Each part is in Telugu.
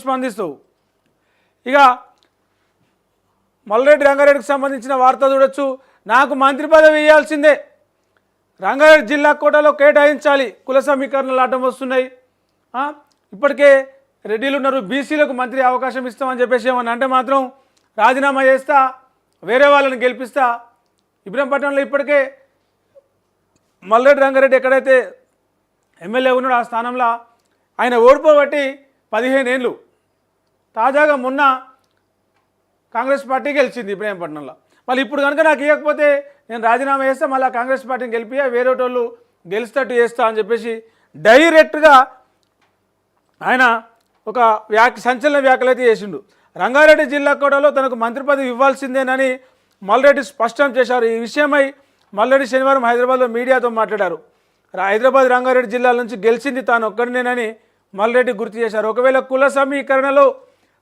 స్పందిస్తూ ఇక మల్రెడ్డి రంగారెడ్డికి సంబంధించిన వార్త చూడొచ్చు. నాకు మంత్రి పదవి ఇవ్వాల్సిందే, రంగారెడ్డి జిల్లా కోటాలో కేటాయించాలి, కుల సమీకరణలు అడ్డం వస్తున్నాయి, ఇప్పటికే రెడ్డిలు ఉన్నారు, బీసీలకు మంత్రి అవకాశం ఇస్తామని చెప్పేసి ఏమన్నా అంటే మాత్రం రాజీనామా చేస్తా, వేరే వాళ్ళని గెలిపిస్తా. ఇబ్రహీంపట్నంలో ఇప్పటికే మల్రెడ్డి రంగారెడ్డి ఎక్కడైతే ఎమ్మెల్యే ఉన్నాడో ఆ స్థానంలో ఆయన ఓడిపోబట్టి 15 ఏళ్ళు. తాజాగా మొన్న కాంగ్రెస్ పార్టీ గెలిచింది ఇబ్రహీంపట్నంలో. మళ్ళీ ఇప్పుడు కనుక నాకు ఇవ్వకపోతే నేను రాజీనామా చేస్తే మళ్ళీ కాంగ్రెస్ పార్టీని గెలిపి వేరే వాళ్ళు గెలిచేటట్టు చేస్తా అని చెప్పేసి డైరెక్ట్గా ఆయన ఒక సంచలన వ్యాఖ్యలు అయితే చేసిండు. రంగారెడ్డి జిల్లా కోటాలో తనకు మంత్రి పదవి ఇవ్వాల్సిందేనని మల్రెడ్డి స్పష్టం చేశారు. ఈ విషయమై మల్రెడ్డి శనివారం హైదరాబాద్లో మీడియాతో మాట్లాడారు. హైదరాబాద్ రంగారెడ్డి జిల్లాల నుంచి గెలిచింది తాను ఒక్కడినేనని మల్రెడ్డి గుర్తు చేశారు. ఒకవేళ కుల సమీకరణలో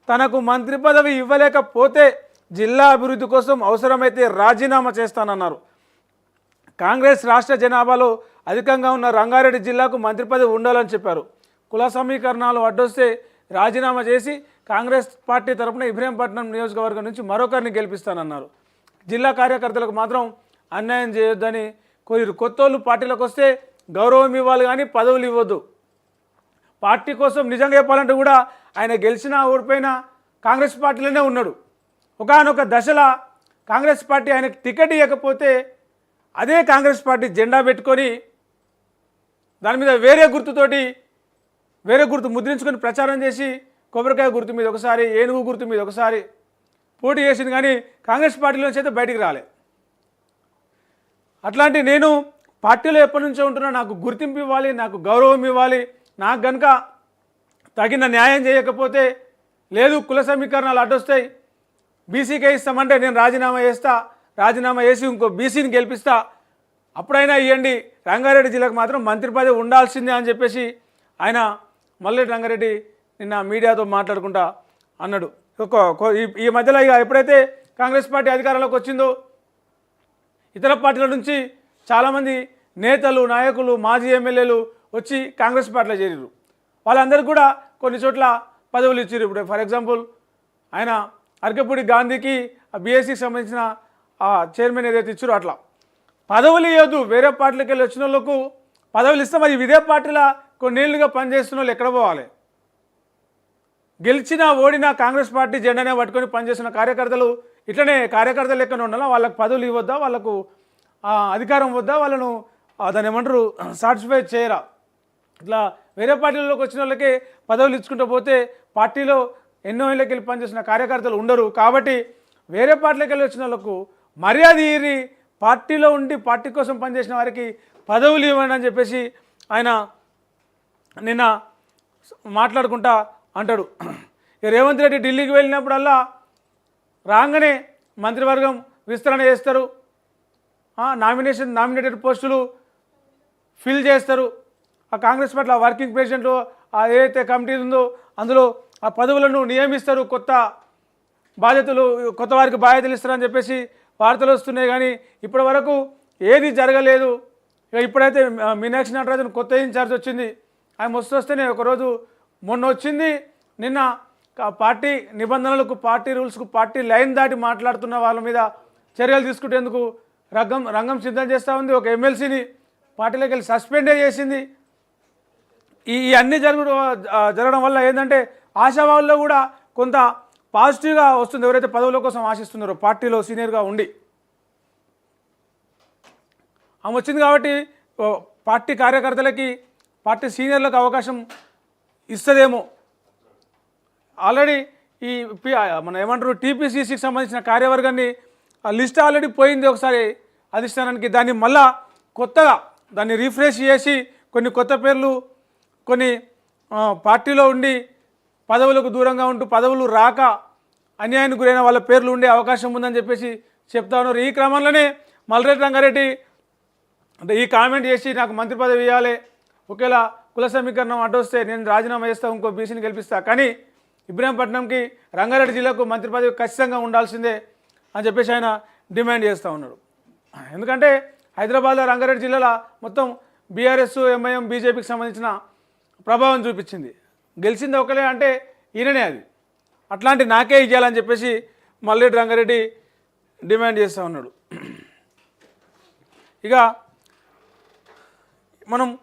తనకు మంత్రి పదవి ఇవ్వలేకపోతే జిల్లా అభివృద్ధి కోసం అవసరమైతే రాజీనామా చేస్తానన్నారు. కాంగ్రెస్ రాష్ట్ర జనాభాలో అధికంగా ఉన్న రంగారెడ్డి జిల్లాకు మంత్రి పదవి ఉండాలని చెప్పారు. కుల సమీకరణాలు అడ్డొస్తే రాజీనామా చేసి కాంగ్రెస్ పార్టీ తరఫున ఇబ్రహీంపట్నం నియోజకవర్గం నుంచి మరొకరిని గెలిపిస్తానన్నారు. జిల్లా కార్యకర్తలకు మాత్రం అన్యాయం చేయొద్దని కోరిరు. కొత్తోళ్ళు పార్టీలకు వస్తే గౌరవం ఇవ్వాలి కానీ పదవులు ఇవ్వద్దు. పార్టీ కోసం నిజంగా చెప్పాలంటే కూడా ఆయన గెలిచినా ఓడిపోయినా కాంగ్రెస్ పార్టీలోనే ఉన్నాడు. ఒకానొక దశలో కాంగ్రెస్ పార్టీ ఆయనకు టికెట్ ఇవ్వకపోతే అదే కాంగ్రెస్ పార్టీ జెండా పెట్టుకొని దాని మీద వేరే గుర్తు ముద్రించుకొని ప్రచారం చేసి కొబ్బరికాయ గుర్తు మీద ఒకసారి, ఏనుగు గుర్తు మీద ఒకసారి పోటీ చేసింది కానీ కాంగ్రెస్ పార్టీలోంచి అయితే బయటికి రాలే. అట్లాంటి నేను పార్టీలో ఎప్పటి నుంచో ఉంటున్నా, నాకు గుర్తింపు ఇవ్వాలి, నాకు గౌరవం ఇవ్వాలి, నాకు కనుక తగిన న్యాయం చేయకపోతే లేదు కుల సమీకరణాలు అడ్డొస్తాయి, బీసీకే ఇస్తామంటే నేను రాజీనామా చేస్తా, రాజీనామా చేసి ఇంకో బీసీని గెలిపిస్తా, అప్పుడైనా ఇవ్వండి, రంగారెడ్డి జిల్లాకు మాత్రం మంత్రి పదవి ఉండాల్సిందే అని చెప్పేసి ఆయన మల్రెడ్డి రంగారెడ్డి నిన్న మీడియాతో మాట్లాడుకుంటా అన్నాడు. ఈ మధ్యలో ఇక ఎప్పుడైతే కాంగ్రెస్ పార్టీ అధికారంలోకి వచ్చిందో ఇతర పార్టీల నుంచి చాలామంది నేతలు, నాయకులు, మాజీ ఎమ్మెల్యేలు వచ్చి కాంగ్రెస్ పార్టీలో చేరారు. వాళ్ళందరికీ కూడా కొన్ని చోట్ల పదవులు ఇచ్చారు. ఇప్పుడు ఫర్ ఎగ్జాంపుల్ ఆయన అరకపూడి గాంధీకి బీఎస్సీకి సంబంధించిన చైర్మన్ ఏదైతే ఇచ్చారో అట్లా పదవులు ఇవ్వద్దు. వేరే పార్టీలకు వెళ్ళి వచ్చిన వాళ్ళకు పదవులు ఇస్తే మరి ఇదే పార్టీలో కొన్నేళ్ళుగా పనిచేస్తున్న వాళ్ళు ఎక్కడ పోవాలి? గెలిచినా ఓడినా కాంగ్రెస్ పార్టీ జెండానే పట్టుకొని పనిచేస్తున్న కార్యకర్తలు ఇట్లనే కార్యకర్తలు ఎక్కడ ఉండాలా? వాళ్ళకు పదవులు ఇవ్వద్దా? వాళ్ళకు అధికారం వద్దా? వాళ్ళను దాన్ని ఏమంటారు సాటిస్ఫై చేయరా? ఇట్లా వేరే పార్టీలలోకి వచ్చిన వాళ్ళకి పదవులు ఇచ్చుకుంటూ పోతే పార్టీలో ఎన్నో ఏళ్ళకి వెళ్ళి పనిచేసిన కార్యకర్తలు ఉండరు. కాబట్టి వేరే పార్టీలోకి వెళ్ళి వచ్చిన వాళ్ళకు మర్యాద ఇరి పార్టీలో ఉండి పార్టీ కోసం పనిచేసిన వారికి పదవులు ఇవ్వండి అని చెప్పేసి ఆయన నిన్న మాట్లాడుకుంటా అంటాడు. రేవంత్ రెడ్డి ఢిల్లీకి వెళ్ళినప్పుడల్లా రాగానే మంత్రివర్గం విస్తరణ చేస్తారు, నామినేటెడ్ పోస్టులు ఫిల్ చేస్తారు. ఆ కాంగ్రెస్ పార్టీ వర్కింగ్ ప్రెసిడెంట్లు ఏదైతే కమిటీ ఉందో అందులో ఆ పదవులను నియమిస్తారు, కొత్త వారికి బాధ్యతలు ఇస్తారని చెప్పేసి వార్తలు వస్తున్నాయి. కానీ ఇప్పటి వరకు ఏది జరగలేదు. ఇక ఇప్పుడైతే మీనాక్షి నటరాజన్ కొత్త ఇన్ఛార్జ్ వచ్చింది. ఆయన వస్తేనే ఒకరోజు మొన్న వచ్చింది, నిన్న పార్టీ నిబంధనలకు, పార్టీ రూల్స్కు, పార్టీ లైన్ దాటి మాట్లాడుతున్న వాళ్ళ మీద చర్యలు తీసుకునేందుకు రంగం సిద్ధం చేస్తూ ఉంది. ఒక ఎమ్మెల్సీని పార్టీలోకి వెళ్ళి సస్పెండే చేసింది. ఈ అన్నీ జరగడం వల్ల ఏంటంటే ఆశావాదుల్లో కూడా కొంత పాజిటివ్గా వస్తుంది. ఎవరైతే పదవుల కోసం ఆశిస్తున్నారో పార్టీలో సీనియర్గా ఉండి ఆమె వచ్చింది కాబట్టి పార్టీ కార్యకర్తలకి, పార్టీ సీనియర్లకు అవకాశం ఇస్తుందేమో. ఆల్రెడీ ఈ మన ఏమంటారు టీపీసీసీకి సంబంధించిన కార్యవర్గాన్ని లిస్ట్ ఆల్రెడీ పోయింది ఒకసారి అధిష్టానానికి. దాన్ని మళ్ళా కొత్తగా దాన్ని రీఫ్రెష్ చేసి కొన్ని కొత్త పేర్లు, కొన్ని పార్టీలో ఉండి పదవులకు దూరంగా ఉంటూ పదవులు రాక అన్యాయానికి గురైన వాళ్ళ పేర్లు ఉండే అవకాశం ఉందని చెప్పేసి చెప్తా ఉన్నారు. ఈ క్రమంలోనే మల్రెడ్డి రంగారెడ్డి అంటే ఈ కామెంట్ చేసి నాకు మంత్రి పదవి ఇవ్వాలి, ఒకేలా కుల సమీకరణం అడ్డొస్తే నేను రాజీనామా చేస్తా, ఇంకో బీసీని గెలిపిస్తా, కానీ ఇబ్రహీంపట్నంకి రంగారెడ్డి జిల్లాకు మంత్రి పదవి ఖచ్చితంగా ఉండాల్సిందే అని చెప్పేసి ఆయన డిమాండ్ చేస్తూ ఉన్నాడు. ఎందుకంటే హైదరాబాద్లో రంగారెడ్డి జిల్లాలో మొత్తం బీఆర్ఎస్, ఎంఐఎం, బీజేపీకి సంబంధించిన ప్రభావం చూపించింది. గెలిచింది ఒకలే అంటే ఈయననే అది. అట్లాంటి నాకే ఇవ్వాలని చెప్పేసి మల్రెడ్డి రంగారెడ్డి డిమాండ్ చేస్తూ ఉన్నాడు. ఇక మనం